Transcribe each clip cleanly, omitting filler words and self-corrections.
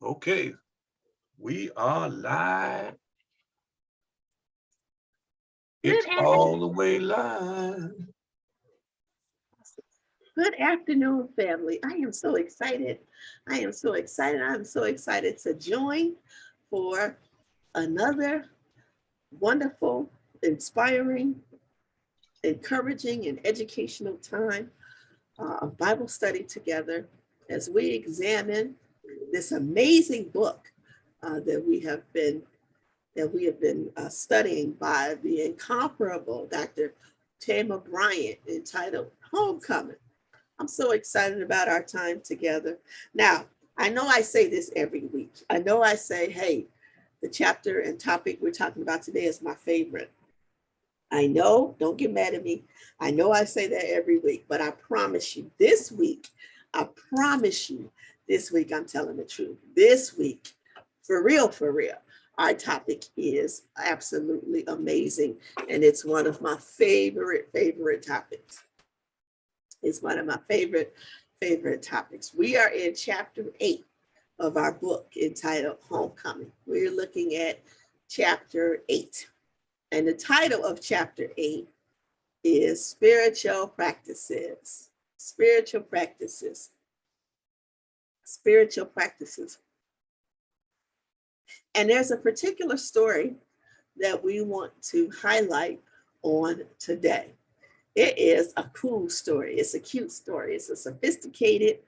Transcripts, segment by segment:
Okay, we are live. Good It's afternoon. all the way live. Good afternoon, family. I am so excited. I am so excited. I'm so excited to join for another wonderful, inspiring, encouraging, and educational time of Bible study together as we examine this amazing book that we have been studying by the incomparable Dr. Tamar Bryant, entitled Homecoming. I'm so excited about our time together. Now, I know I say this every week. I know I say, hey, the chapter and topic we're talking about today is my favorite. I know, don't get mad at me. I know I say that every week, but I promise you this week, I promise you this week, I'm telling the truth. This week, for real, our topic is absolutely amazing. And it's one of my favorite topics. It's one of my favorite topics. We are in chapter 8 of our book entitled Homecoming. We're looking at chapter 8. And the title of chapter 8 is Spiritual Practices. Spiritual Practices. Spiritual Practices. And there's a particular story that we want to highlight on today. It is a cool story. It's a cute story. It's a sophisticated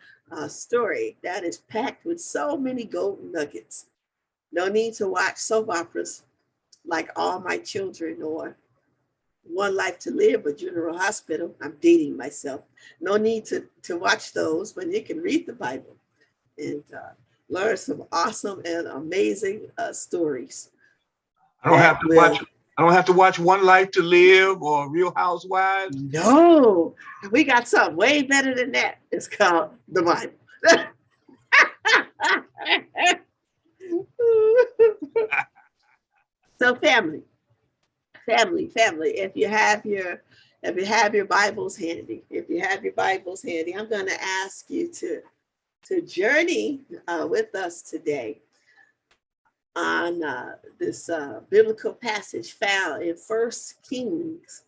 story that is packed with so many golden nuggets. No need to watch soap operas like All My Children or One Life to Live or General Hospital. I'm dating myself. No need to watch those, but you can read the Bible and learn some awesome and amazing stories I don't have that to watch. will. I don't have to watch One Life to Live or Real Housewives. No, we got something way better than that. It's called the Bible. So family, if you have your Bibles handy, I'm going to ask you to journey with us today on this biblical passage found in 1 Kings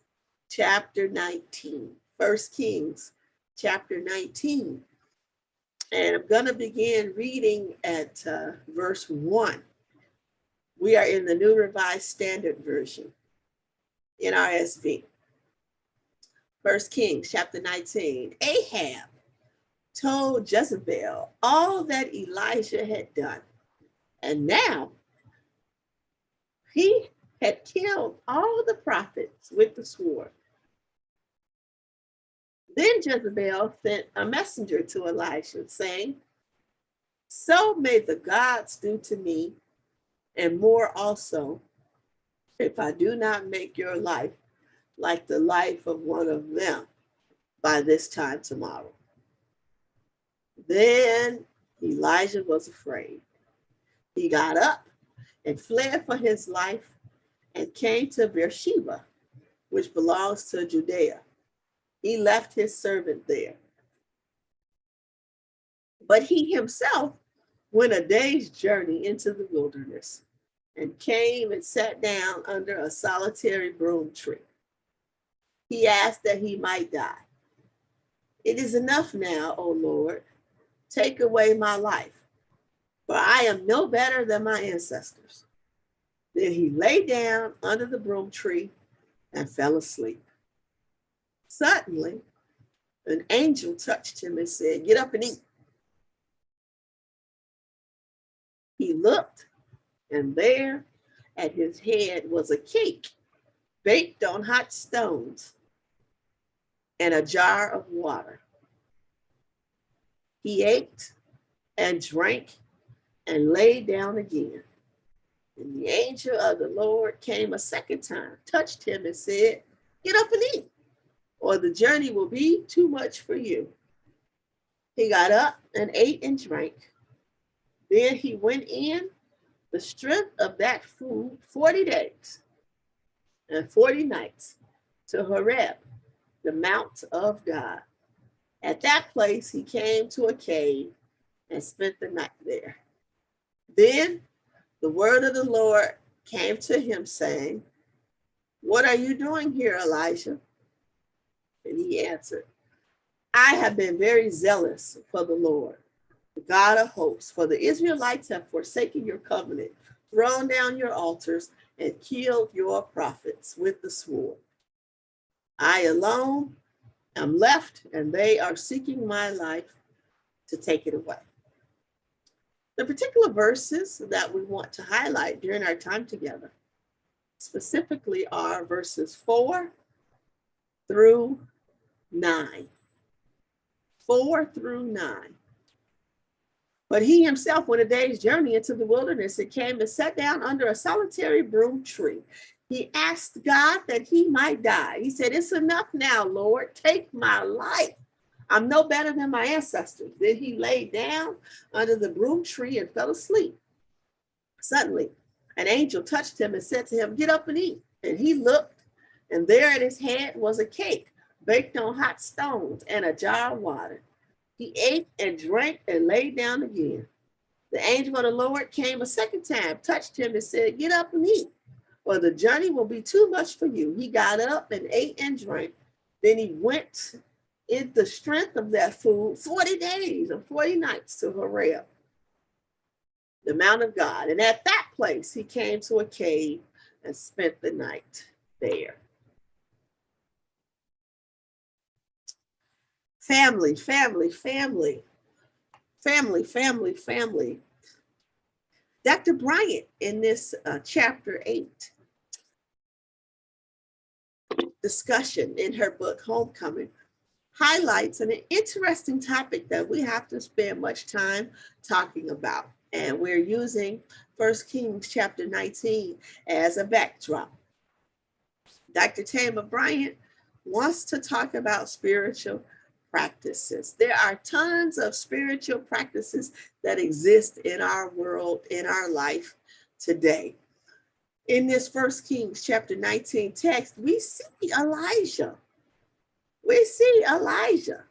chapter 19. 1 Kings chapter 19. And I'm going to begin reading at verse 1. We are in the New Revised Standard Version, NRSV. 1 Kings chapter 19. Ahab told Jezebel all that Elijah had done. And now he had killed all the prophets with the sword. Then Jezebel sent a messenger to Elijah, saying, so may the gods do to me, and more also, if I do not make your life like the life of one of them by this time tomorrow. Then Elijah was afraid. He got up and fled for his life and came to Beersheba, which belongs to Judea. He left his servant there. But he himself went a day's journey into the wilderness and came and sat down under a solitary broom tree. He asked that he might die. It is enough now, O Lord, take away my life, for I am no better than my ancestors. Then he lay down under the broom tree and fell asleep. Suddenly, an angel touched him and said, get up and eat. He looked, and there at his head was a cake baked on hot stones and a jar of water. He ate and drank and lay down again. And the angel of the Lord came a second time, touched him and said, get up and eat, or the journey will be too much for you. He got up and ate and drank. Then he went in the strength of that food 40 days and 40 nights to Horeb, the mount of God. At that place, he came to a cave and spent the night there. Then the word of the Lord came to him saying, "What are you doing here, Elijah?" And he answered, "I have been very zealous for the Lord, the God of hosts, for the Israelites have forsaken your covenant, thrown down your altars, and killed your prophets with the sword. I alone am left, and they are seeking my life to take it away." The particular verses that we want to highlight during our time together specifically are verses 4 through 9. 4 through 9. But he himself went a day's journey into the wilderness and came and sat down under a solitary broom tree. He asked God that he might die. He said, "It's enough now, Lord. Take my life. I'm no better than my ancestors." Then he lay down under the broom tree and fell asleep. Suddenly, an angel touched him and said to him, "Get up and eat." And he looked, and there at his head was a cake baked on hot stones and a jar of water. He ate and drank and lay down again. The angel of the Lord came a second time, touched him, and said, "Get up and eat, or the journey will be too much for you." He got up and ate and drank. Then he went in the strength of that food 40 days and 40 nights to Horeb, the Mount of God. And at that place, he came to a cave and spent the night there. Family, family, family, family, family, family. Dr. Bryant, in this chapter 8 discussion in her book, Homecoming, highlights an interesting topic that we have to spend much time talking about. And we're using 1 Kings chapter 19 as a backdrop. Dr. Tamar Bryant wants to talk about spiritual practices. There are tons of spiritual practices that exist in our world, in our life today. In this 1 Kings chapter 19 text, we see Elijah. We see Elijah.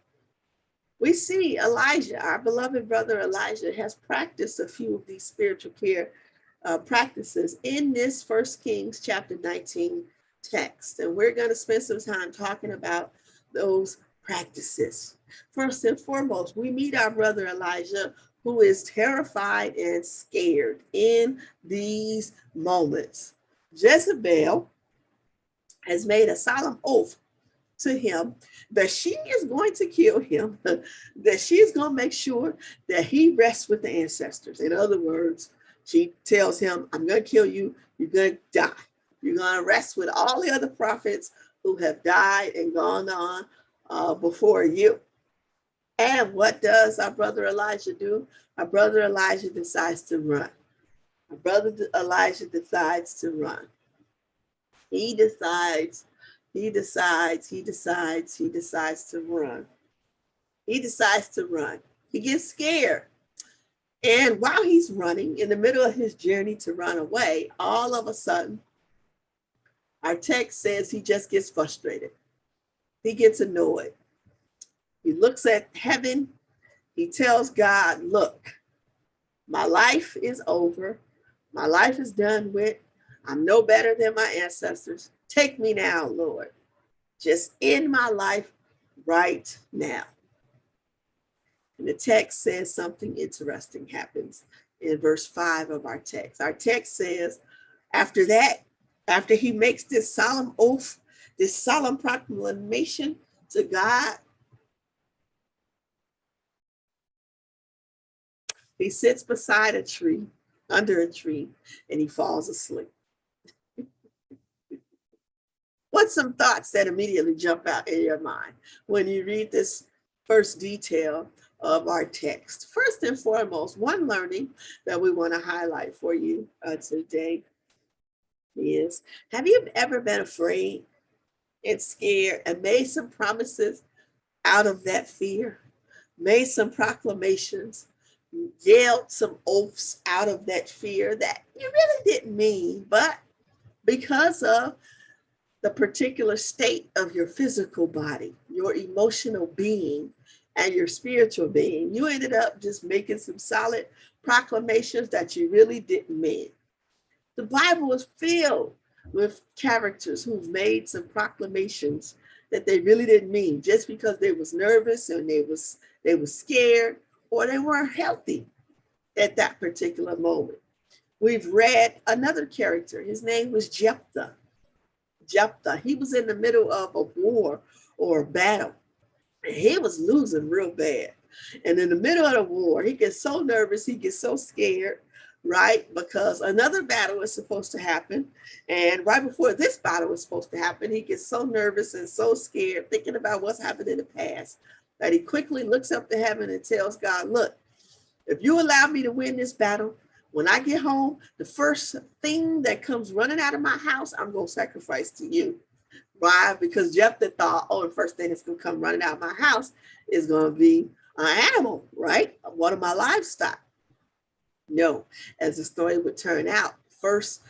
We see Elijah, our beloved brother Elijah, has practiced a few of these spiritual care practices in this 1 Kings chapter 19 text. And we're going to spend some time talking about those practices. First and foremost, we meet our brother Elijah, who is terrified and scared in these moments. Jezebel has made a solemn oath to him that she is going to kill him, that she is going to make sure that he rests with the ancestors. In other words, she tells him, "I'm going to kill you. You're going to die. You're going to rest with all the other prophets who have died and gone on before you." And what does our brother Elijah do? Our brother Elijah decides to run. Our brother Elijah decides to run. He decides to run. He decides to run. He gets scared. And while he's running, in the middle of his journey to run away, all of a sudden, our text says he just gets frustrated. He gets annoyed. He looks at heaven. He tells God, "Look, my life is over. My life is done with. I'm no better than my ancestors. Take me now, Lord. Just end my life right now." And the text says something interesting happens in verse 5 of our text. Our text says, after that, after he makes this solemn oath, this solemn proclamation to God, he sits beside a tree, under a tree, and he falls asleep. What's some thoughts that immediately jump out in your mind when you read this first detail of our text? First and foremost, one learning that we want to highlight for you today is, have you ever been afraid and scared and made some promises out of that fear? Made some proclamations, yelled some oaths out of that fear that you really didn't mean, but because of the particular state of your physical body, your emotional being, and your spiritual being. You ended up just making some solid proclamations that you really didn't mean. The Bible is filled with characters who've made some proclamations that they really didn't mean just because they was nervous and they was scared or they weren't healthy at that particular moment. We've read another character. His name was Jephthah. Jephthah. He was in the middle of a war or a battle. And he was losing real bad. And in the middle of the war, he gets so nervous, he gets so scared, right? Because another battle is supposed to happen. And right before this battle was supposed to happen, he gets so nervous and so scared, thinking about what's happened in the past, that he quickly looks up to heaven and tells God, look, if you allow me to win this battle, when I get home, the first thing that comes running out of my house, I'm going to sacrifice to you. Why? Because Jephthah thought, oh, the first thing that's going to come running out of my house is going to be an animal, right? One of my livestock. No, as the story would turn out, first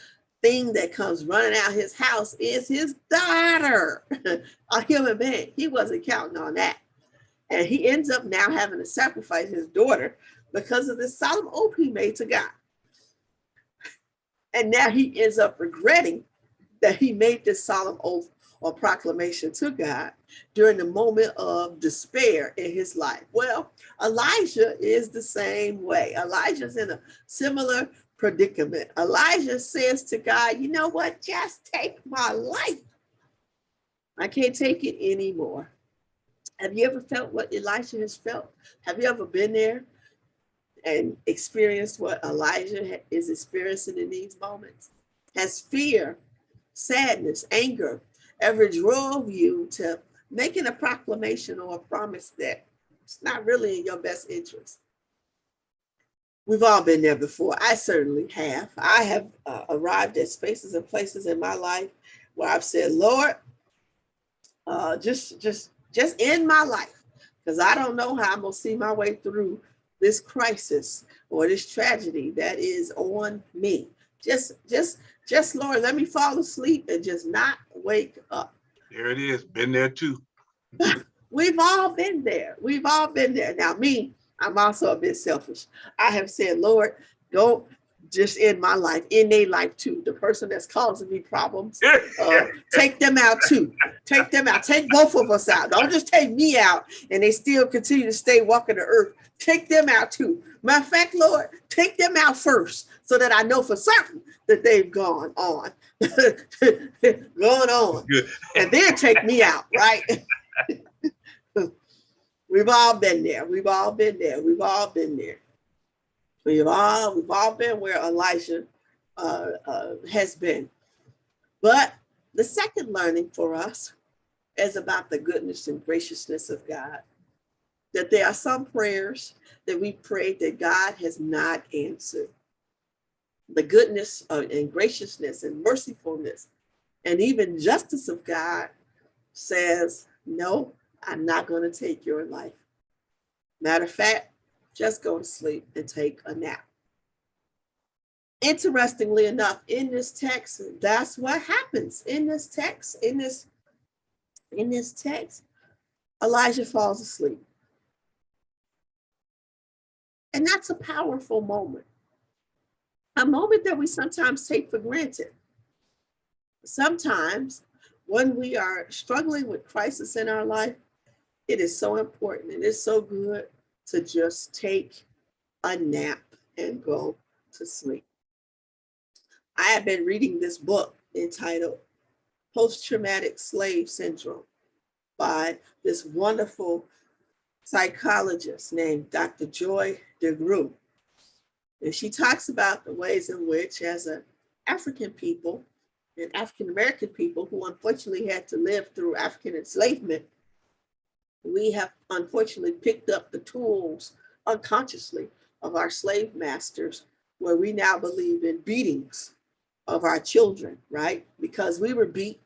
thing that comes running out his house is his daughter, a human being. He wasn't counting on that. And he ends up now having to sacrifice his daughter because of this solemn oath he made to God. And now he ends up regretting that he made this solemn oath or proclamation to God during the moment of despair in his life. Well, Elijah is the same way. Elijah's in a similar predicament. Elijah says to God, you know what? Just take my life. I can't take it anymore. Have you ever felt what Elijah has felt? Have you ever been there and experienced what Elijah is experiencing in these moments? Has fear, sadness, anger ever drove you to making a proclamation or a promise that it's not really in your best interest? We've all been there before. I certainly have. I have arrived at spaces and places in my life where I've said, Lord, just end my life, because I don't know how I'm gonna see my way through this crisis or this tragedy that is on me. Just Lord, let me fall asleep and just not wake up. There it is. Been there too. We've all been there. We've all been there. Now, me, I'm also a bit selfish. I have said, Lord, don't just end my life, end their life too. The person that's causing me problems, take them out too. Take them out. Take both of us out. Don't just take me out and they still continue to stay walking the earth. Take them out too. Matter of fact, Lord, take them out first so that I know for certain that they've gone on. Gone on. And then take me out, right? We've all been there. We've all been there. We've all been there. We've all been where Elijah has been. But the second learning for us is about the goodness and graciousness of God. That there are some prayers that we prayed that God has not answered. The goodness and graciousness and mercifulness and even justice of God says, no, I'm not going to take your life. Matter of fact, just go to sleep and take a nap. Interestingly enough, in this text, that's what happens. In this text, Elijah falls asleep. And that's a powerful moment. A moment that we sometimes take for granted. Sometimes when we are struggling with crisis in our life, it is so important and it's so good to just take a nap and go to sleep. I have been reading this book entitled Post-Traumatic Slave Syndrome by this wonderful psychologist named Dr. Joy DeGruy. And she talks about the ways in which, as an African people and African-American people who unfortunately had to live through African enslavement, we have unfortunately picked up the tools unconsciously of our slave masters, where we now believe in beatings of our children, right? Because we were beat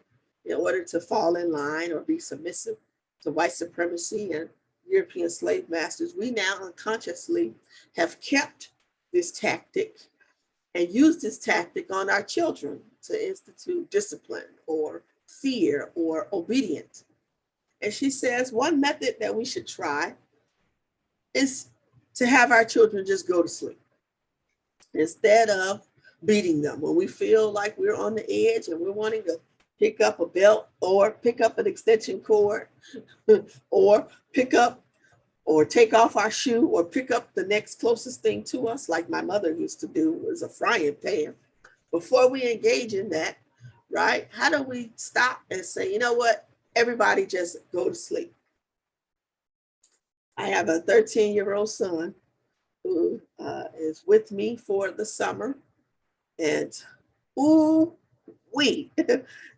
in order to fall in line or be submissive to white supremacy and European slave masters. We now unconsciously have kept this tactic and used this tactic on our children to institute discipline or fear or obedience. And she says one method that we should try is to have our children just go to sleep instead of beating them. When we feel like we're on the edge and we're wanting to pick up a belt or pick up an extension cord or pick up or take off our shoe or pick up the next closest thing to us, like my mother used to do, was a frying pan. Before we engage in that, right? How do we stop and say, you know what? Everybody just go to sleep. I have a 13-year-old son who is with me for the summer. And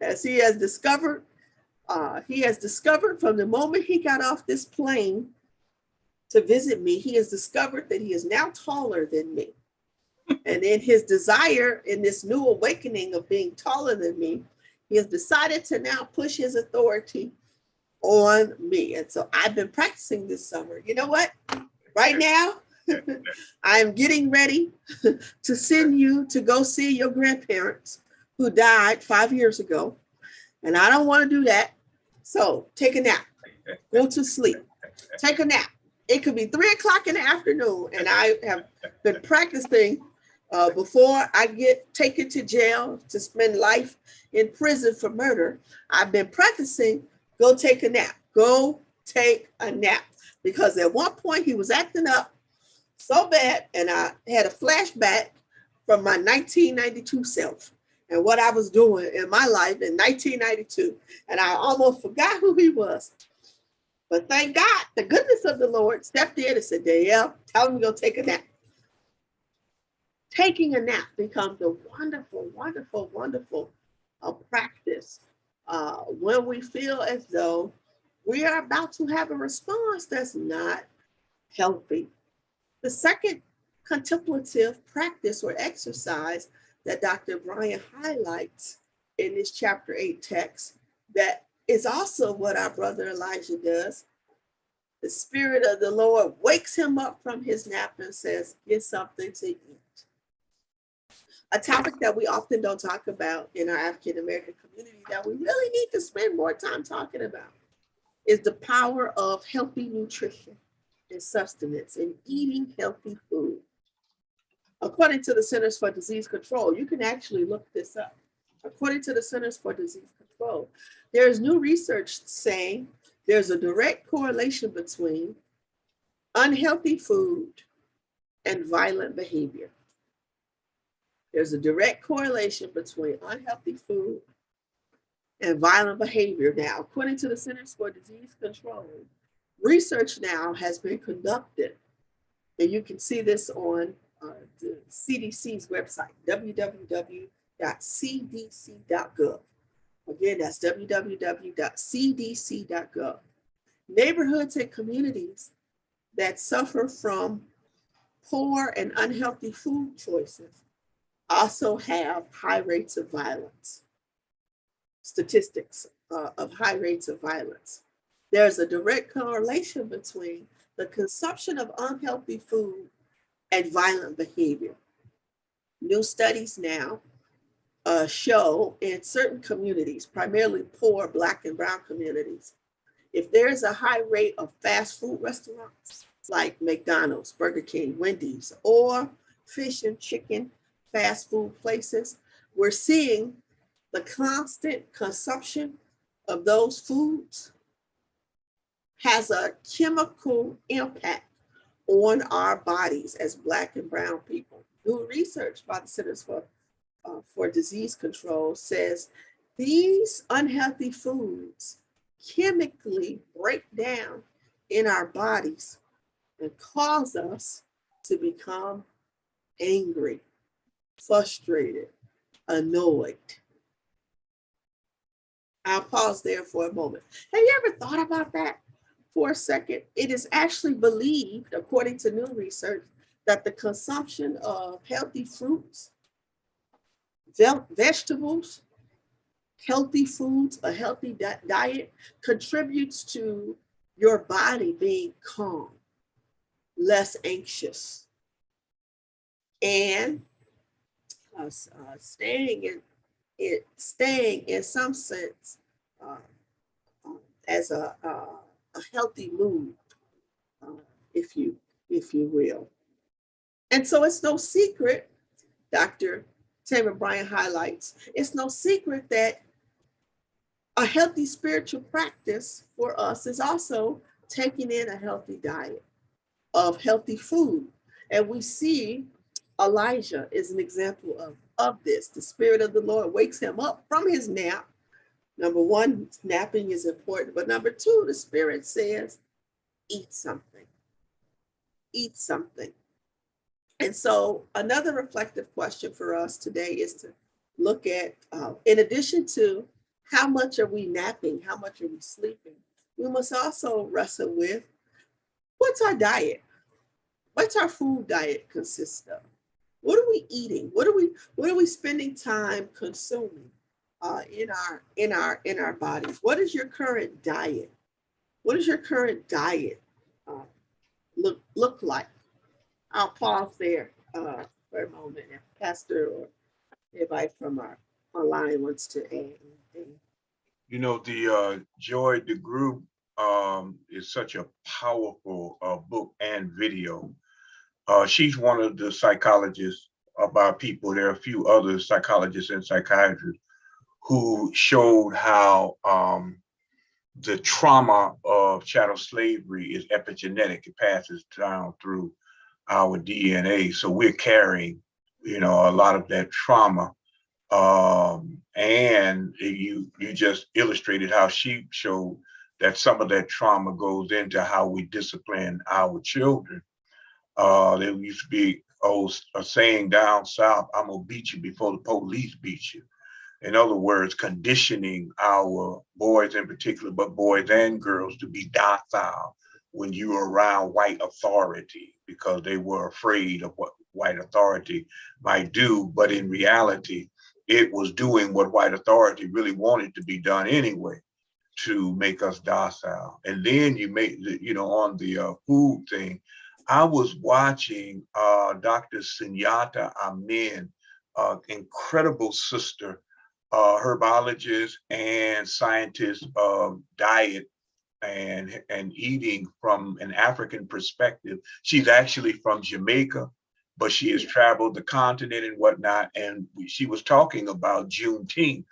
as he has discovered from the moment he got off this plane to visit me, he has discovered that he is now taller than me. And in his desire, in this new awakening of being taller than me, he has decided to now push his authority on me. And so I've been practicing this summer. You know what? Right now, I'm getting ready to send you to go see your grandparents who died 5 years ago. And I don't want to do that. So take a nap, go to sleep, take a nap. It could be 3 o'clock in the afternoon. And I have been practicing before I get taken to jail to spend life in prison for murder. I've been practicing, go take a nap, go take a nap. Because at one point he was acting up so bad, and I had a flashback from my 1992 self and what I was doing in my life in 1992. And I almost forgot who he was. But thank God, the goodness of the Lord stepped in and said, Danielle, tell him to go take a nap. Taking a nap becomes a wonderful, wonderful, wonderful practice when we feel as though we are about to have a response that's not healthy. The second contemplative practice or exercise that Dr. Brian highlights in this chapter 8 text, that is also what our brother Elijah does. The Spirit of the Lord wakes him up from his nap and says, get something to eat. A topic that we often don't talk about in our African American community that we really need to spend more time talking about is the power of healthy nutrition and sustenance and eating healthy food. According to the Centers for Disease Control, you can actually look this up. According to the Centers for Disease Control, there's new research saying there's a direct correlation between unhealthy food and violent behavior. There's a direct correlation between unhealthy food and violent behavior. Now, according to the Centers for Disease Control, research now has been conducted, and you can see this on the CDC's website, www.cdc.gov. Again, that's www.cdc.gov. Neighborhoods and communities that suffer from poor and unhealthy food choices also have high rates of violence. Statistics of high rates of violence. There's a direct correlation between the consumption of unhealthy food and violent behavior. New studies now show in certain communities, primarily poor Black and Brown communities, if there's a high rate of fast food restaurants like McDonald's, Burger King, Wendy's, or fish and chicken fast food places, we're seeing the constant consumption of those foods has a chemical impact on our bodies as Black and Brown people. New research by the Centers for Disease Control says these unhealthy foods chemically break down in our bodies and cause us to become angry, frustrated, annoyed. I'll pause there for a moment. Have you ever thought about that for a second? It is actually believed, according to new research, that the consumption of healthy fruits, vegetables, healthy foods, a healthy diet contributes to your body being calm, less anxious, and staying in some sense as a healthy mood, if you if you will. And so it's no secret, Dr. Tamer Bryan highlights, it's no secret that a healthy spiritual practice for us is also taking in a healthy diet of healthy food. And we see Elijah is an example of this. The Spirit of the Lord wakes him up from his nap. Number one, napping is important. But number two, the Spirit says, eat something. Eat something. And so another reflective question for us today is to look at, in addition to how much are we napping, how much are we sleeping, we must also wrestle with what's our diet? What's our food diet consist of? What are we eating? What are we spending time consuming in our bodies? What is your current diet? What does your current diet look like? I'll pause there for a moment. If Pastor or anybody from our online wants to add anything. You know, the Joy the Group is such a powerful book and video. She's one of the psychologists of our people. There are a few other psychologists and psychiatrists who showed how the trauma of chattel slavery is epigenetic. It passes down through our DNA. So we're carrying, a lot of that trauma. And you just illustrated how she showed that some of that trauma goes into how we discipline our children. There used to be a saying down south, I'm gonna beat you before the police beat you. In other words, conditioning our boys in particular, but boys and girls, to be docile when you were around white authority, because they were afraid of what white authority might do. But in reality, it was doing what white authority really wanted to be done anyway, to make us docile. And then you make, on the food thing, I was watching Dr. Sunyata Amin, incredible sister, herbologist and scientist of diet and eating from an African perspective. She's actually from Jamaica, but she has traveled the continent and whatnot. And she was talking about Juneteenth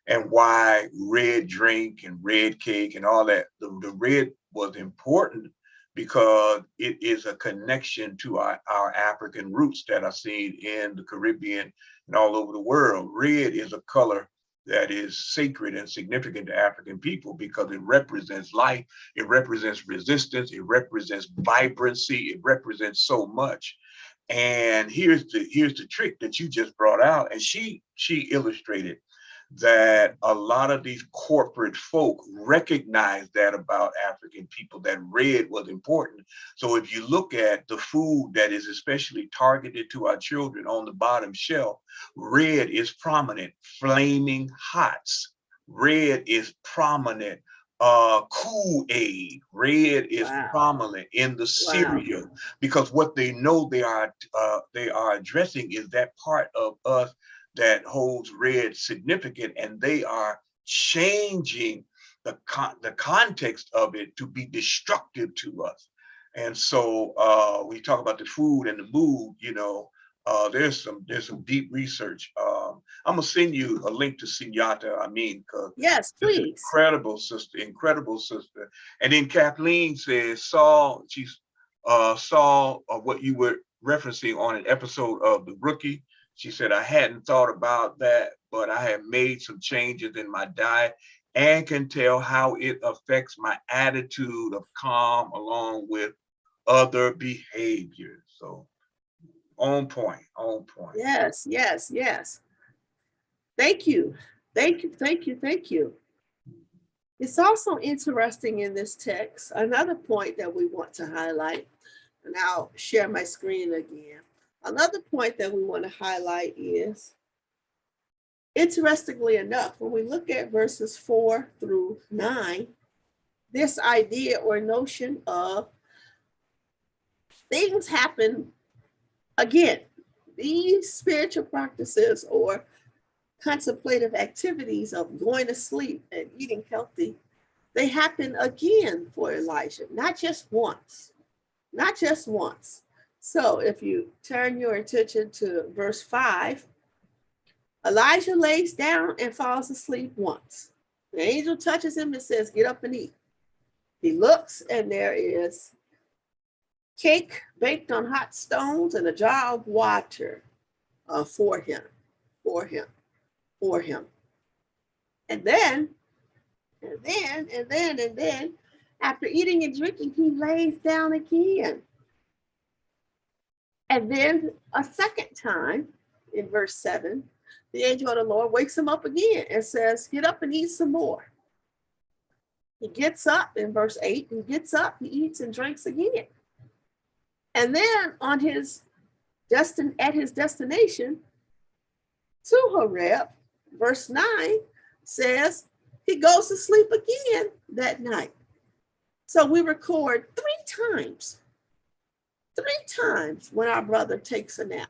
and why red drink and red cake and all that. The red was important because it is a connection to our African roots that are seen in the Caribbean and all over the world. Red is a color that is sacred and significant to African people because it represents life, it represents resistance, it represents vibrancy, it represents so much. And here's the trick that you just brought out, and she illustrated that a lot of these corporate folk recognize that about African people, that red was important. So if you look at the food that is especially targeted to our children on the bottom shelf, red is prominent. Flaming Hots, red is prominent. Kool-Aid, red is prominent in the cereal, because what they know they are addressing is that part of us that holds red significant, and they are changing the context of it to be destructive to us. And so we talk about the food and the mood, there's some deep research. I'm gonna send you a link to Sunyata Amin, because yes, please. Incredible sister. And then Kathleen says saw what you were referencing on an episode of The Rookie. She said, I hadn't thought about that, but I have made some changes in my diet and can tell how it affects my attitude of calm along with other behaviors. So on point. Yes. Thank you. It's also interesting in this text, another point that we want to highlight, and I'll share my screen again. Another point that we want to highlight is, interestingly enough, when we look at verses 4 through 9, this idea or notion of things happen again. These spiritual practices or contemplative activities of going to sleep and eating healthy, they happen again for Elijah, not just once, not just once. So if you turn your attention to verse 5, Elijah lays down and falls asleep once. The angel touches him and says, get up and eat. He looks, and there is cake baked on hot stones and a jar of water for him. And then, after eating and drinking, he lays down again. And then a second time, in verse 7, the angel of the Lord wakes him up again and says, get up and eat some more. He gets up in verse 8, he gets up, he eats and drinks again. And then at his destination to Horeb, verse 9 says he goes to sleep again that night. So we record three times when our brother takes a nap.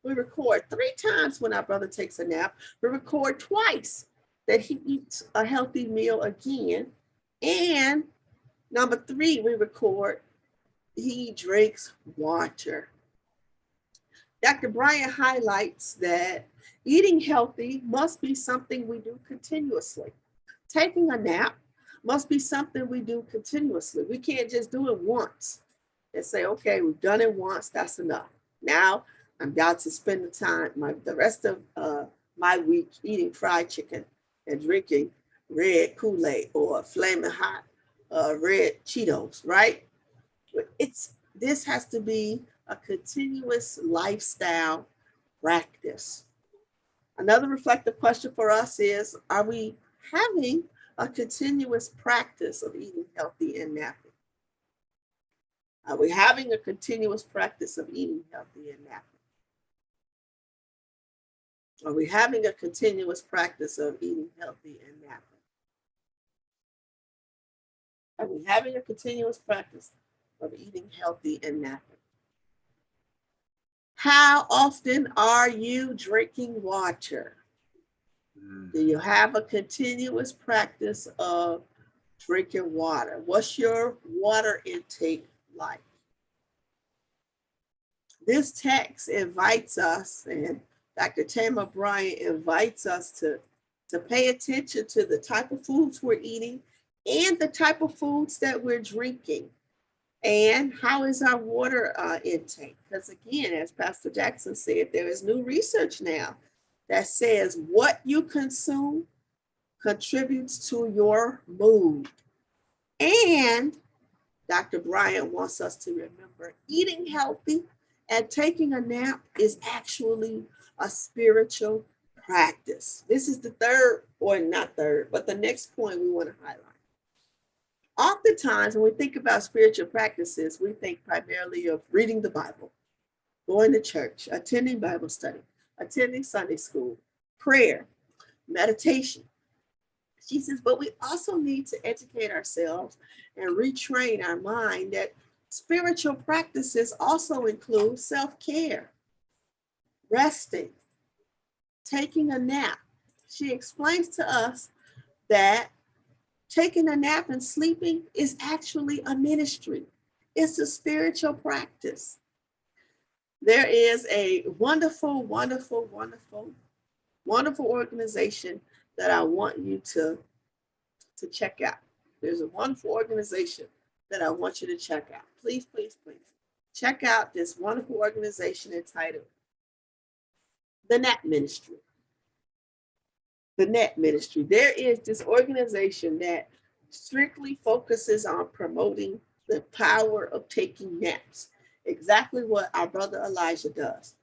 We record 3 times when our brother takes a nap. We record twice that he eats a healthy meal again. And number 3, we record he drinks water. Dr. Bryant highlights that eating healthy must be something we do continuously. Taking a nap must be something we do continuously. We can't just do it once and say, okay, we've done it once, that's enough. Now I'm about to spend the rest of my week eating fried chicken and drinking red Kool-Aid or flaming hot red Cheetos, right? This has to be a continuous lifestyle practice. Another reflective question for us is, are we having a continuous practice of eating healthy and napping? Are we having a continuous practice of eating healthy and napping? Are we having a continuous practice of eating healthy and napping? Are we having a continuous practice of eating healthy and napping? How often are you drinking water? Do you have a continuous practice of drinking water? What's your water intake like? This text invites us, and Dr. Tamar Bryant invites us to pay attention to the type of foods we're eating and the type of foods that we're drinking. And how is our water intake? Because again, as Pastor Jackson said, there is new research now that says what you consume contributes to your mood. And Dr. Bryant wants us to remember eating healthy and taking a nap is actually a spiritual practice. This is the the next point we want to highlight. Oftentimes, when we think about spiritual practices, we think primarily of reading the Bible, going to church, attending Bible study, attending Sunday school, prayer, meditation. She says, but we also need to educate ourselves and retrain our mind that spiritual practices also include self-care, resting, taking a nap. She explains to us that taking a nap and sleeping is actually a ministry. It's a spiritual practice. There is a wonderful, wonderful, wonderful, wonderful organization that I want you to check out. There's a wonderful organization that I want you to check out. Please, please, please check out this wonderful organization entitled The Nap Ministry. The Nap Ministry. There is this organization that strictly focuses on promoting the power of taking naps. Exactly what our brother Elijah does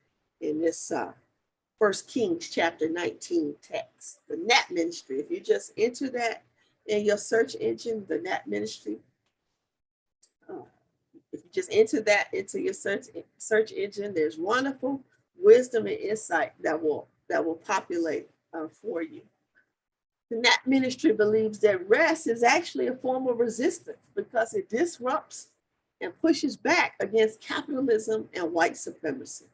in this 1 Kings chapter 19 text. The Nap Ministry. If you just enter that in your search engine, the Nap Ministry. If you just enter that into your search engine, there's wonderful wisdom and insight that will populate for you. The Nap Ministry believes that rest is actually a form of resistance because it disrupts and pushes back against capitalism and white supremacy.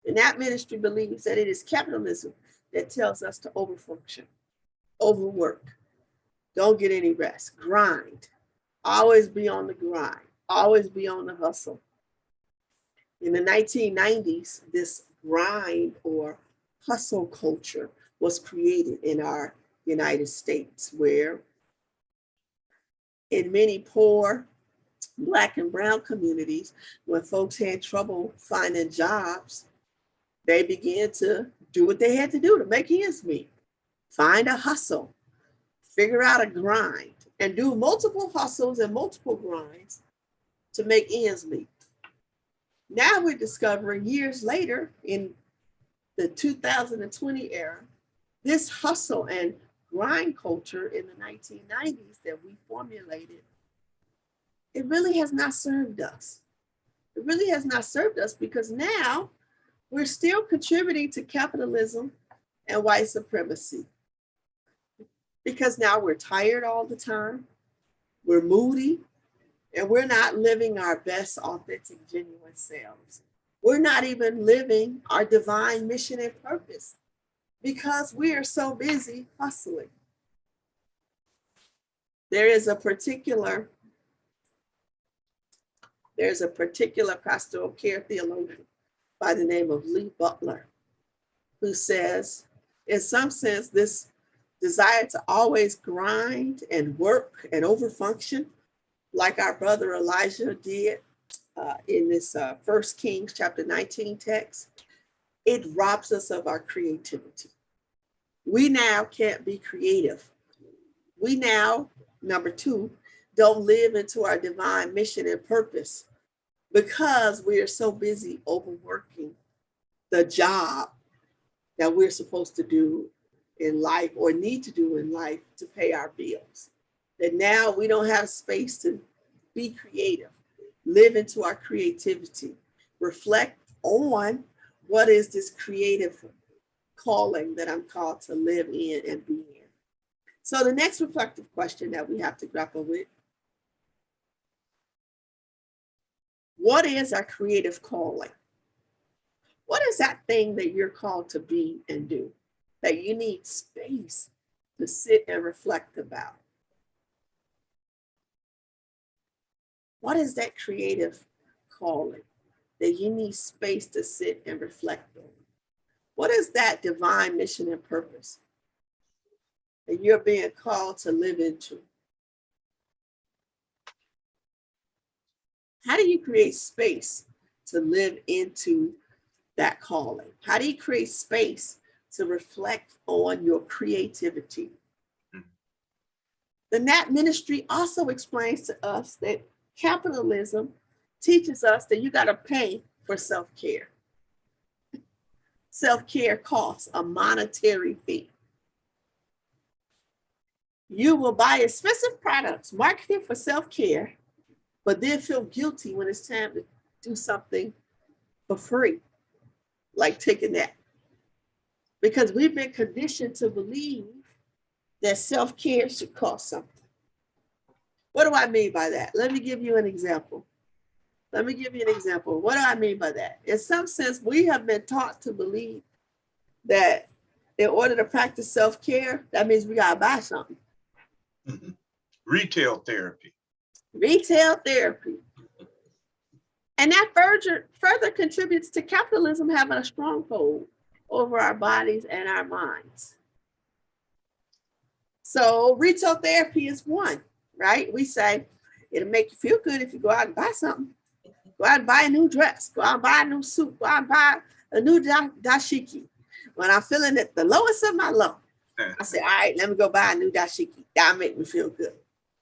The Nap Ministry believes that it is capitalism that tells us to overfunction, overwork, don't get any rest, grind, always be on the grind, always be on the hustle. In the 1990s, this grind or hustle culture was created in our United States, where in many poor Black and brown communities, when folks had trouble finding jobs, they began to do what they had to do to make ends meet. Find a hustle, figure out a grind, and do multiple hustles and multiple grinds to make ends meet. Now we're discovering years later in the 2020 era, this hustle and grind culture in the 1990s that we formulated, it really has not served us. It really has not served us because now we're still contributing to capitalism and white supremacy. Because now we're tired all the time, we're moody, and we're not living our best, authentic, genuine selves. We're not even living our divine mission and purpose because we are so busy hustling. There's a particular pastoral care theologian by the name of Lee Butler, who says, in some sense, this desire to always grind and work and overfunction, like our brother Elijah did in this 1 Kings chapter 19 text, it robs us of our creativity. We now can't be creative. We now, number two, don't live into our divine mission and purpose because we are so busy overworking the job that we're supposed to do in life or need to do in life to pay our bills. That now we don't have space to be creative, live into our creativity, reflect on what is this creative calling that I'm called to live in and be in. So the next reflective question that we have to grapple with, what is our creative calling? What is that thing that you're called to be and do that you need space to sit and reflect about? What is that creative calling that you need space to sit and reflect on? What is that divine mission and purpose that you're being called to live into? How do you create space to live into that calling? How do you create space to reflect on your creativity? The Nat Ministry also explains to us that capitalism teaches us that you got to pay for self-care. Self-care costs a monetary fee. You will buy expensive products marketed for self-care, but then feel guilty when it's time to do something for free, like take a nap. Because we've been conditioned to believe that self-care should cost something. What do I mean by that? Let me give you an example. What do I mean by that? In some sense, we have been taught to believe that in order to practice self-care, that means we gotta buy something. Mm-hmm. Retail therapy. And that further contributes to capitalism having a stronghold over our bodies and our minds. So retail therapy is one, right? We say it'll make you feel good if you go out and buy something. Go out and buy a new dress. Go out and buy a new suit. Go out and buy a new dashiki. When I'm feeling at the lowest of my low, I say, all right, let me go buy a new dashiki. That'll make me feel good.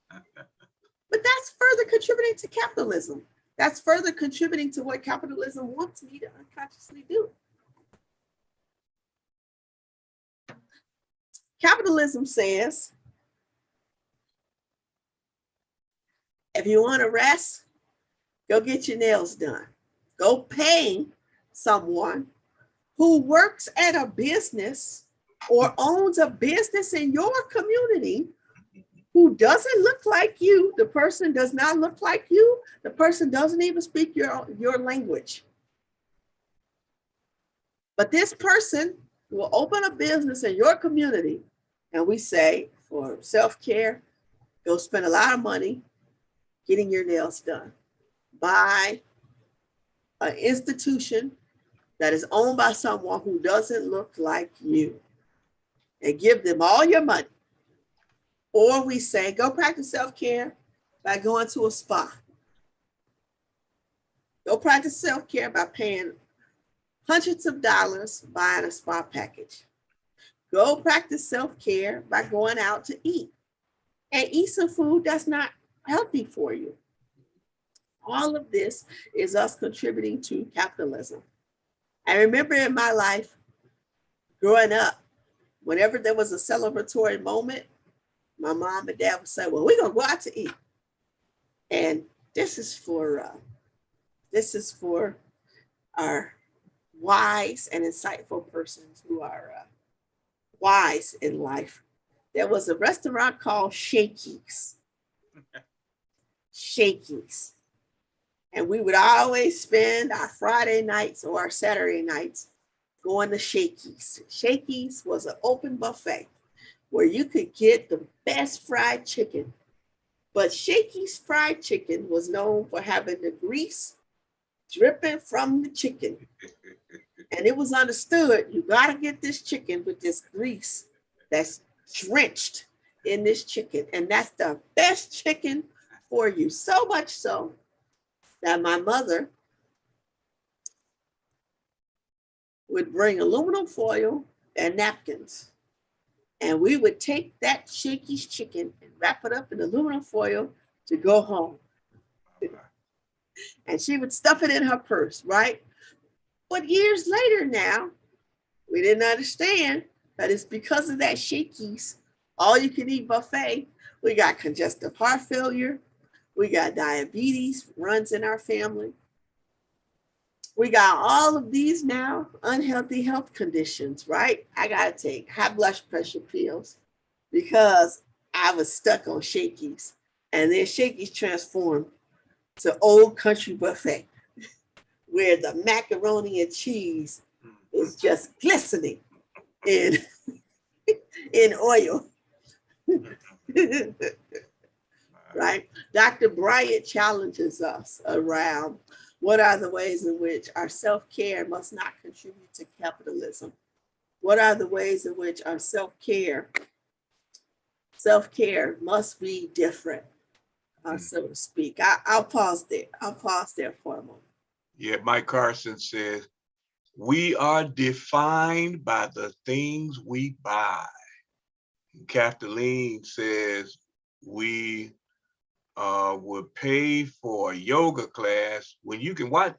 But that's further contributing to capitalism. That's further contributing to what capitalism wants me to unconsciously do. Capitalism says, if you want to rest, go get your nails done. Go pay someone who works at a business or owns a business in your community who doesn't look like you. The person does not look like you. The person doesn't even speak your language. But this person will open a business in your community, and we say for self-care, go spend a lot of money getting your nails done. by an institution that is owned by someone who doesn't look like you and give them all your money. Or we say, go practice self-care by going to a spa. Go practice self-care by paying hundreds of dollars buying a spa package. Go practice self-care by going out to eat and eat some food that's not healthy for you. All of this is us contributing to capitalism. I remember in my life growing up, whenever there was a celebratory moment, my mom and dad would say, well, we're going to go out to eat. And this is for our wise and insightful persons who are wise in life. There was a restaurant called Shakey's. Shakey's. And we would always spend our Friday nights or our Saturday nights going to Shakey's. Shakey's was an open buffet where you could get the best fried chicken. But Shakey's fried chicken was known for having the grease dripping from the chicken. And it was understood, you gotta get this chicken with this grease that's drenched in this chicken. And that's the best chicken for you. So much so that my mother would bring aluminum foil and napkins. And we would take that Shakey's chicken and wrap it up in aluminum foil to go home. And she would stuff it in her purse, right? But years later now, we didn't understand that it's because of that Shakey's all-you-can-eat buffet. We got congestive heart failure. We got diabetes runs in our family. We got all of these now unhealthy health conditions, right? I got to take high blood pressure pills because I was stuck on Shakey's. And then Shakey's transformed to Old Country Buffet, where the macaroni and cheese is just glistening in oil. Right? Dr. Bryant challenges us around what are the ways in which our self-care must not contribute to capitalism? What are the ways in which our self-care must be different, so to speak? I'll pause there. I'll pause there for a moment. Yeah, Mike Carson says, we are defined by the things we buy. Kathleen says, we would pay for a yoga class when you can watch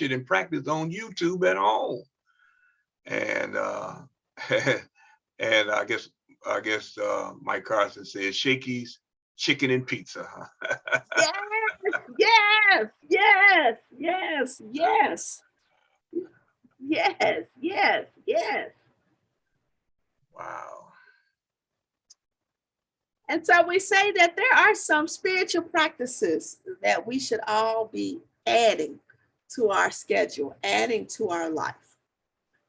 it and practice on YouTube at home. And and I guess Mike Carson says Shakey's chicken and pizza. Yes. Wow. And so we say that there are some spiritual practices that we should all be adding to our schedule, adding to our life.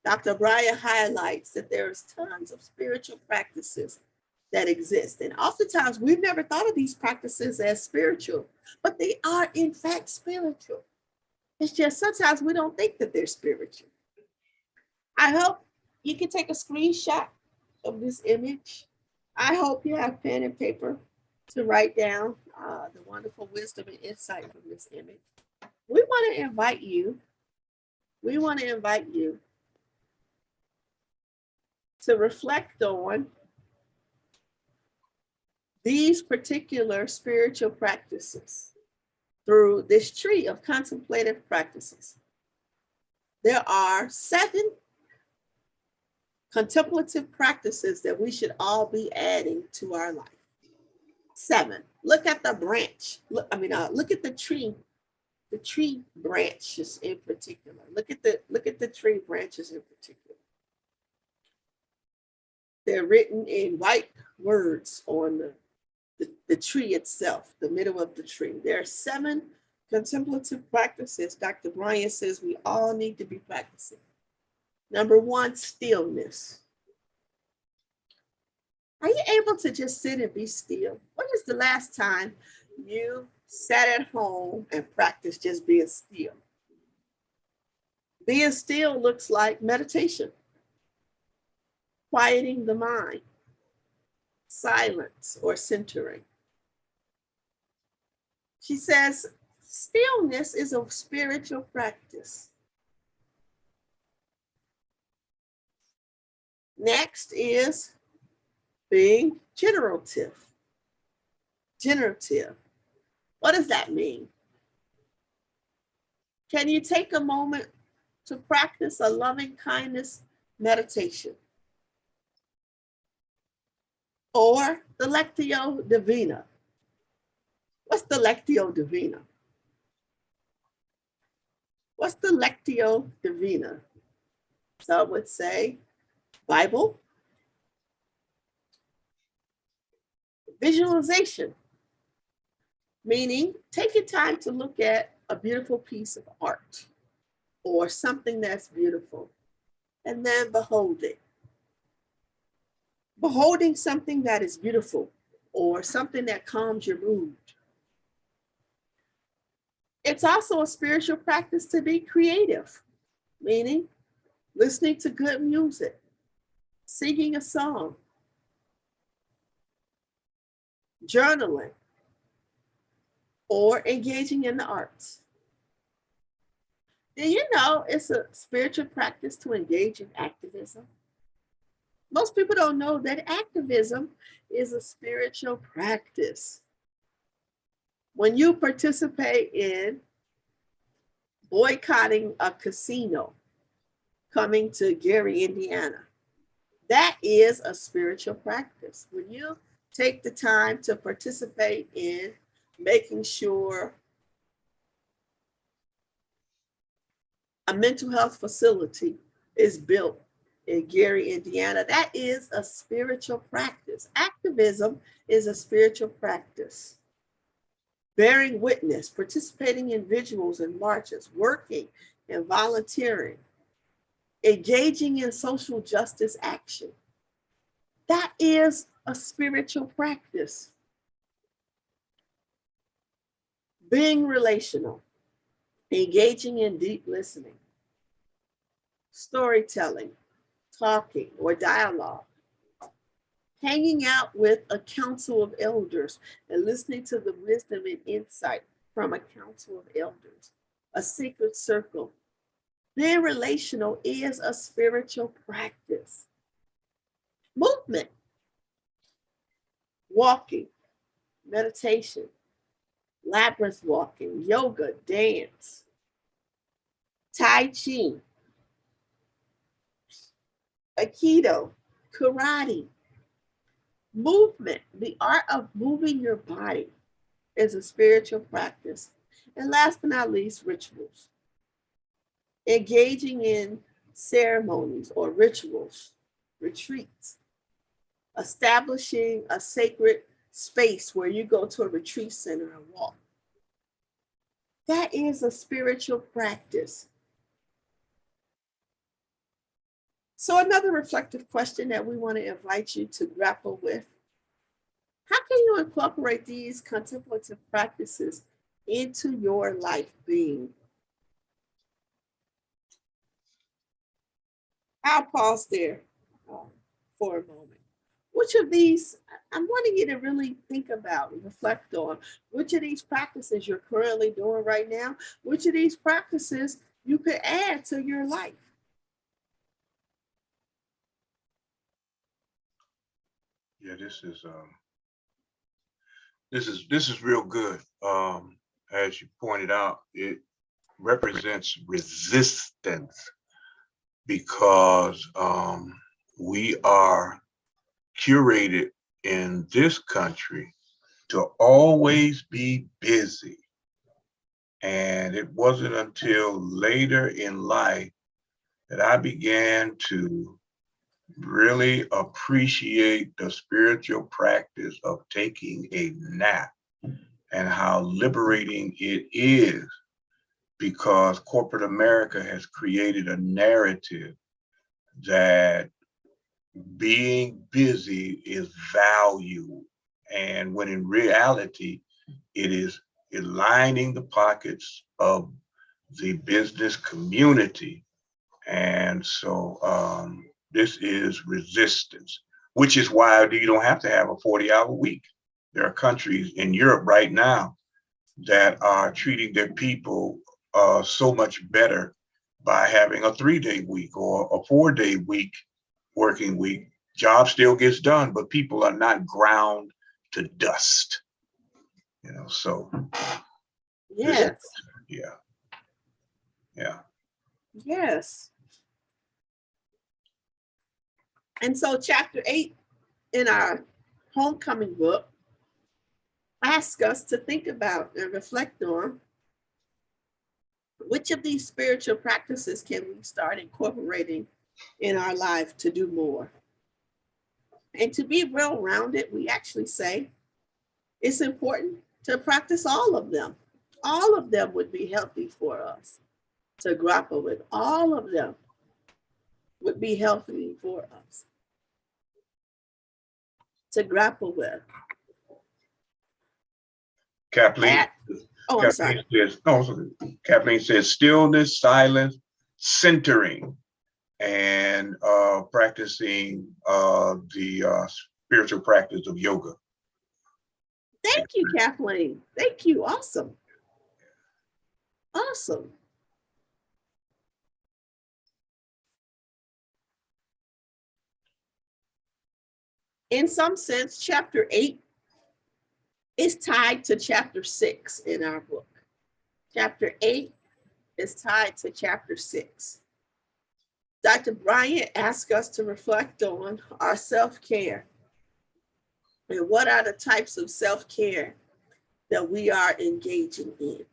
Dr. Bryant highlights that there's tons of spiritual practices that exist. And oftentimes we've never thought of these practices as spiritual, but they are in fact spiritual. It's just sometimes we don't think that they're spiritual. I hope you can take a screenshot of this image. I hope you have pen and paper to write down the wonderful wisdom and insight from this image. We want to invite you to reflect on these particular spiritual practices through this tree of contemplative practices. There are 7 contemplative practices that we should all be adding to our life. 7. Look at the branch. Look at the tree branches in particular. Look at the tree branches in particular. They're written in white words on the tree itself, the middle of the tree. There are 7 contemplative practices Dr. Bryant says we all need to be practicing. Number 1, stillness. Are you able to just sit and be still? When is the last time you sat at home and practiced just being still. Being still looks like meditation, quieting the mind, silence, or centering. She says, stillness is a spiritual practice. Next is being generative. Generative. What does that mean? Can you take a moment to practice a loving kindness meditation? Or the Lectio Divina. What's the Lectio Divina? What's the Lectio Divina? Some would say Bible, visualization, meaning taking time to look at a beautiful piece of art or something that's beautiful and then beholding. Beholding something that is beautiful or something that calms your mood. It's also a spiritual practice to be creative, meaning listening to good music, singing a song, journaling, or engaging in the arts. Do you know it's a spiritual practice to engage in activism? Most people don't know that activism is a spiritual practice. When you participate in boycotting a casino coming to Gary, Indiana, that is a spiritual practice. When you take the time to participate in making sure a mental health facility is built in Gary, Indiana, that is a spiritual practice. Activism is a spiritual practice. Bearing witness, participating in vigils and marches, working and volunteering, engaging in social justice action. That is a spiritual practice. Being relational, engaging in deep listening, storytelling, talking or dialogue, hanging out with a council of elders and listening to the wisdom and insight from a council of elders, a sacred circle. Being relational is a spiritual practice. Movement, walking, meditation, labyrinth walking, yoga, dance, Tai Chi, Aikido, karate. Movement, the art of moving your body, is a spiritual practice. And last but not least, rituals. Engaging in ceremonies or rituals, retreats, establishing a sacred space where you go to a retreat center and walk. That is a spiritual practice. So another reflective question that we want to invite you to grapple with: how can you incorporate these contemplative practices into your life being? I'll pause there for a moment. Which of these, I'm wanting you to really think about and reflect on, which of these practices you're currently doing right now, which of these practices you could add to your life. Yeah, this is real good. As you pointed out, it represents resistance because we are curated in this country to always be busy. And it wasn't until later in life that I began to really appreciate the spiritual practice of taking a nap and how liberating it is, because corporate America has created a narrative that being busy is value, and when in reality it lining the pockets of the business community. And so this is resistance, which is why you don't have to have a 40-hour week. There are countries in Europe right now that are treating their people so much better by having a 3-day week or a 4-day week, working week. Job still gets done, but people are not ground to dust. So Yes. Yeah. Yeah. Yes. And so chapter 8 in our homecoming book asks us to think about and reflect on which of these spiritual practices can we start incorporating in our life to do more. And to be well-rounded, we actually say it's important to practice all of them. All of them would be healthy for us to grapple with. All of them would be healthy for us to grapple with. Kathleen, I'm sorry. Kathleen says stillness, silence, centering, and practicing the spiritual practice of yoga. Thank you, Kathleen. Thank you. Awesome. Awesome. In some sense, chapter 8 is tied to chapter 6 in our book. Chapter 8 is tied to chapter 6. Dr. Bryant asked us to reflect on our self-care and what are the types of self-care that we are engaging in.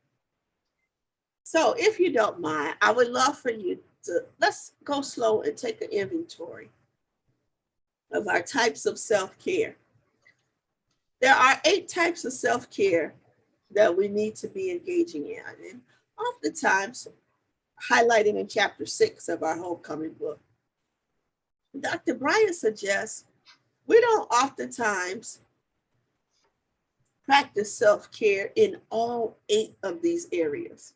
So if you don't mind, I would love for you to, let's go slow and take an inventory of our types of self-care. There are 8 types of self-care that we need to be engaging in. And oftentimes, highlighting in chapter 6 of our homecoming book, Dr. Bryant suggests we don't oftentimes practice self-care in all 8 of these areas.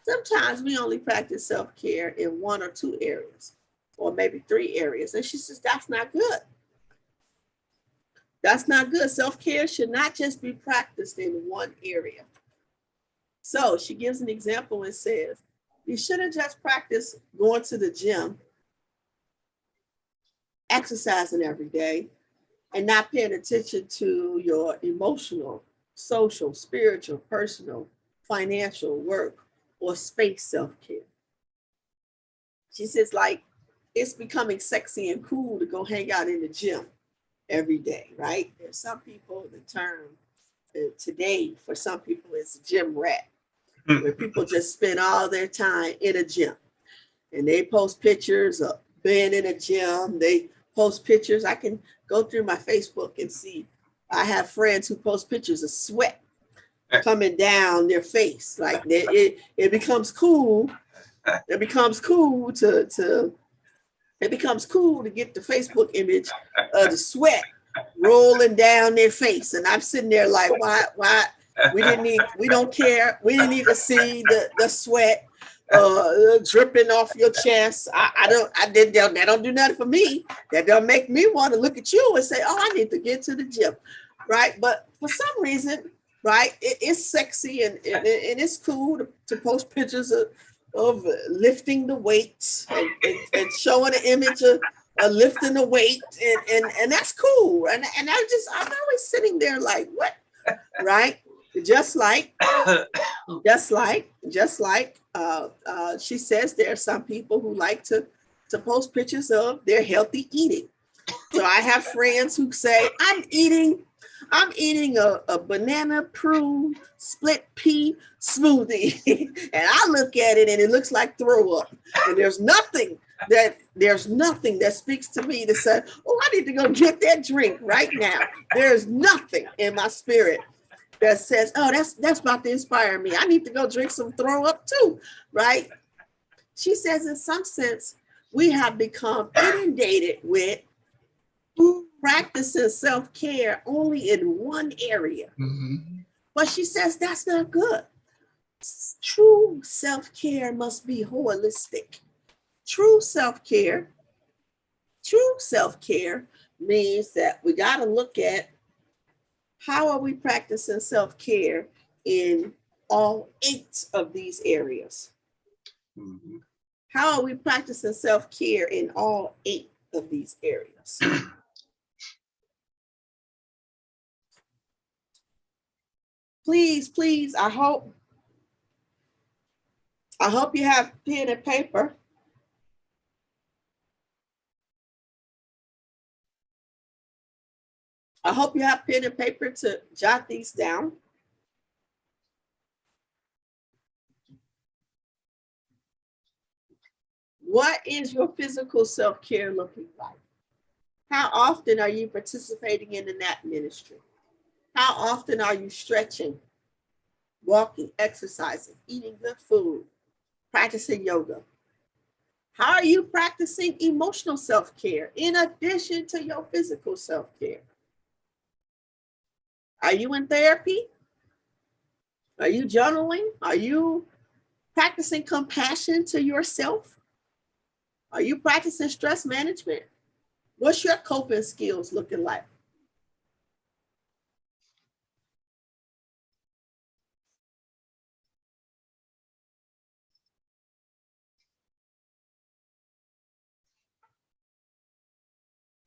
Sometimes we only practice self-care in 1 or 2 areas, or maybe 3 areas. And she says, that's not good. That's not good. Self-care should not just be practiced in 1 area. So she gives an example and says, you shouldn't just practice going to the gym, exercising every day, and not paying attention to your emotional, social, spiritual, personal, financial, work, or space self-care. She says, like, it's becoming sexy and cool to go hang out in the gym every day, right? There's some people, the term today for some people is gym rat, where people just spend all their time in a gym. And they post pictures of being in a gym. They post pictures. I can go through my Facebook and see, I have friends who post pictures of sweat coming down their face. Like it becomes cool. It becomes cool to get the Facebook image of the sweat rolling down their face. And I'm sitting there like, why? We don't care. We didn't need to see the sweat dripping off your chest. That don't do nothing for me. That don't make me want to look at you and say, oh, I need to get to the gym, right? But for some reason, right, it's sexy and it's cool to post pictures of lifting the weights and showing an image of lifting the weight and that's cool. And I'm always sitting there like, what, right? Just like she says, there are some people who like to post pictures of their healthy eating. So I have friends who say, I'm eating a banana prune split pea smoothie. And I look at it and it looks like throw up. And there's nothing that speaks to me to say, oh, I need to go get that drink right now. There's nothing in my spirit that says, oh, that's about to inspire me. I need to go drink some throw up too, right? She says, in some sense, we have become inundated with practicing self-care only in 1 area. Mm-hmm. But she says that's not good. True self-care must be holistic. True self-care means that we got to look at how are we practicing self-care in all 8 of these areas. Mm-hmm. How are we practicing self-care in all 8 of these areas? Please, I hope you have pen and paper. I hope you have pen and paper to jot these down. What is your physical self-care looking like? How often are you participating in the nap ministry? How often are you stretching, walking, exercising, eating good food, practicing yoga? How are you practicing emotional self-care in addition to your physical self-care? Are you in therapy? Are you journaling? Are you practicing compassion to yourself? Are you practicing stress management? What's your coping skills looking like?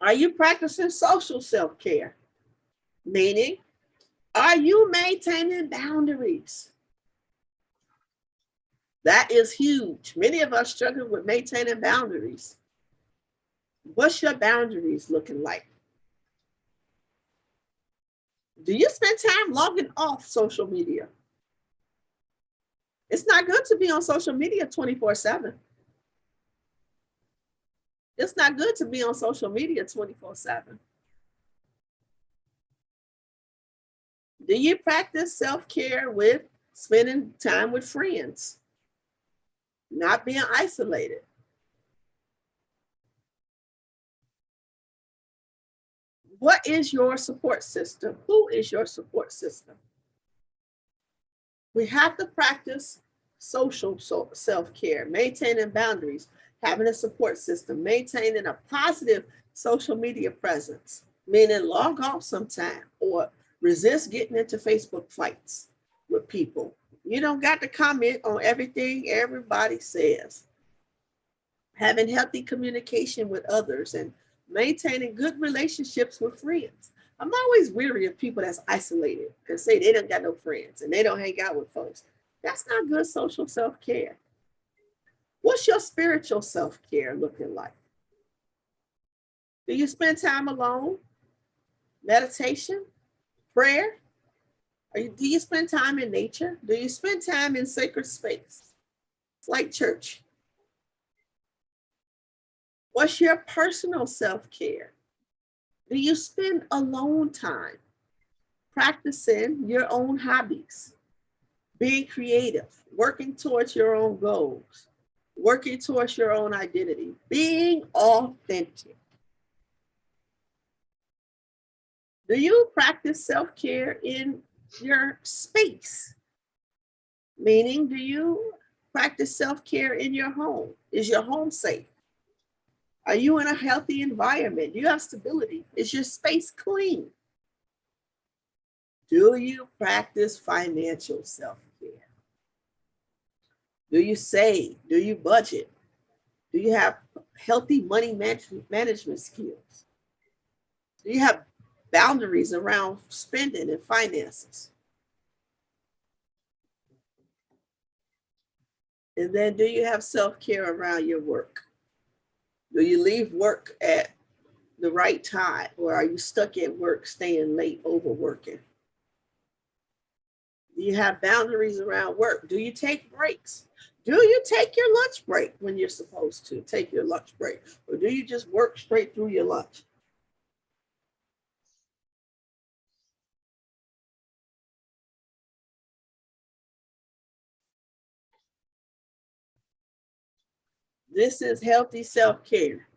Are you practicing social self-care? Meaning, are you maintaining boundaries? That is huge. Many of us struggle with maintaining boundaries. What's your boundaries looking like? Do you spend time logging off social media? It's not good to be on social media 24/7. It's not good to be on social media 24/7. Do you practice self-care with spending time with friends? Not being isolated? What is your support system? Who is your support system? We have to practice social self-care, maintaining boundaries, having a support system, maintaining a positive social media presence, meaning log off sometime or resist getting into Facebook fights with people. You don't got to comment on everything everybody says. Having healthy communication with others and maintaining good relationships with friends. I'm always weary of people that's isolated and say they don't got no friends and they don't hang out with folks. That's not good social self-care. What's your spiritual self-care looking like? Do you spend time alone? Meditation? Prayer? Do you spend time in nature? Do you spend time in sacred space like church? What's your personal self-care? Do you spend alone time practicing your own hobbies, being creative, working towards your own goals, working towards your own identity, being authentic? Do you practice self-care in your space? Meaning, do you practice self-care in your home? Is your home safe? Are you in a healthy environment? Do you have stability? Is your space clean? Do you practice financial self-care? Do you save? Do you budget? Do you have healthy money management skills? Do you have boundaries around spending and finances? And then do you have self-care around your work? Do you leave work at the right time, or are you stuck at work staying late, overworking? Do you have boundaries around work? Do you take breaks? Do you take your lunch break when you're supposed to take your lunch break? Or do you just work straight through your lunch? This is healthy self-care.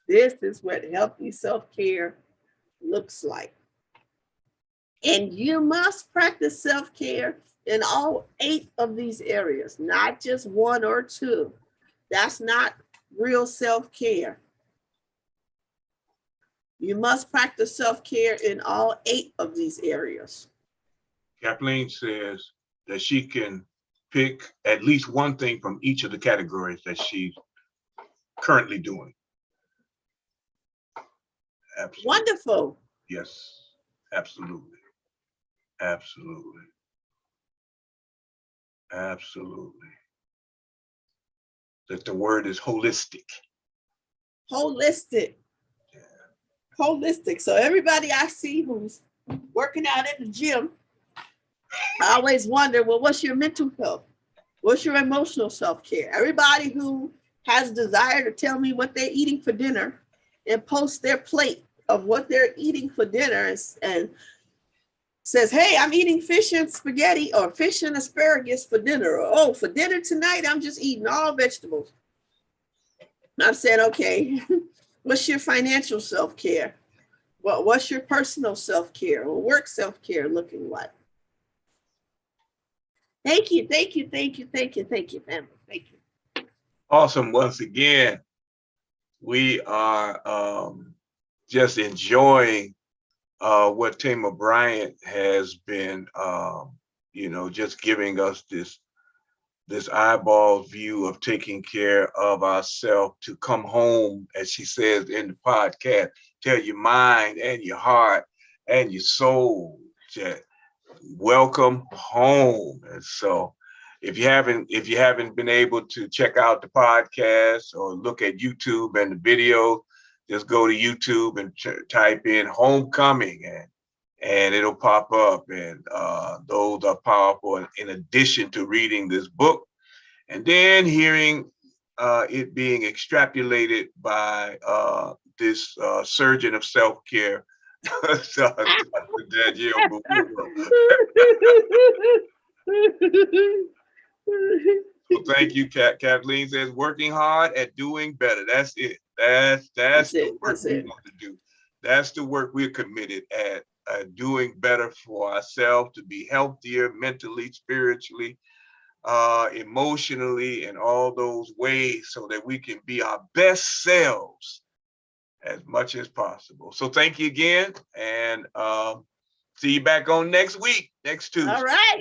This is what healthy self-care looks like. And you must practice self-care in all 8 of these areas, not just 1 or 2. That's not real self-care. You must practice self-care in all 8 of these areas. Kathleen says that she can pick at least one thing from each of the categories that she's currently doing. Absolutely. Wonderful. Yes, absolutely. Absolutely. Absolutely. That the word is holistic. Holistic. Yeah. Holistic. So everybody I see who's working out at the gym, I always wonder, well, what's your mental health? What's your emotional self-care? Everybody who has desire to tell me what they're eating for dinner and post their plate of what they're eating for dinner and says, hey, I'm eating fish and spaghetti or fish and asparagus for dinner. Or, oh, for dinner tonight, I'm just eating all vegetables. I'm saying, okay, what's your financial self-care? What's your personal self-care or work self-care looking like? Thank you, thank you, thank you, thank you, thank you, family. Thank you. Awesome. Once again, we are just enjoying what Tamar Bryant has been, just giving us this eyeball view of taking care of ourselves to come home, as she says in the podcast, tell your mind and your heart and your soul that welcome home. And so if you haven't been able to check out the podcast or look at YouTube and the video, just go to YouTube and type in homecoming and it'll pop up. And those are powerful in addition to reading this book and then hearing it being extrapolated by this surgeon of self-care, Dr. Danielle Buhuro. So thank you, Kathleen says, working hard at doing better. That's it. That's the work we want to do. That's the work we're committed at doing better for ourselves, to be healthier mentally, spiritually, emotionally, in all those ways, so that we can be our best selves as much as possible. So thank you again, and see you back on next week, next Tuesday. All right.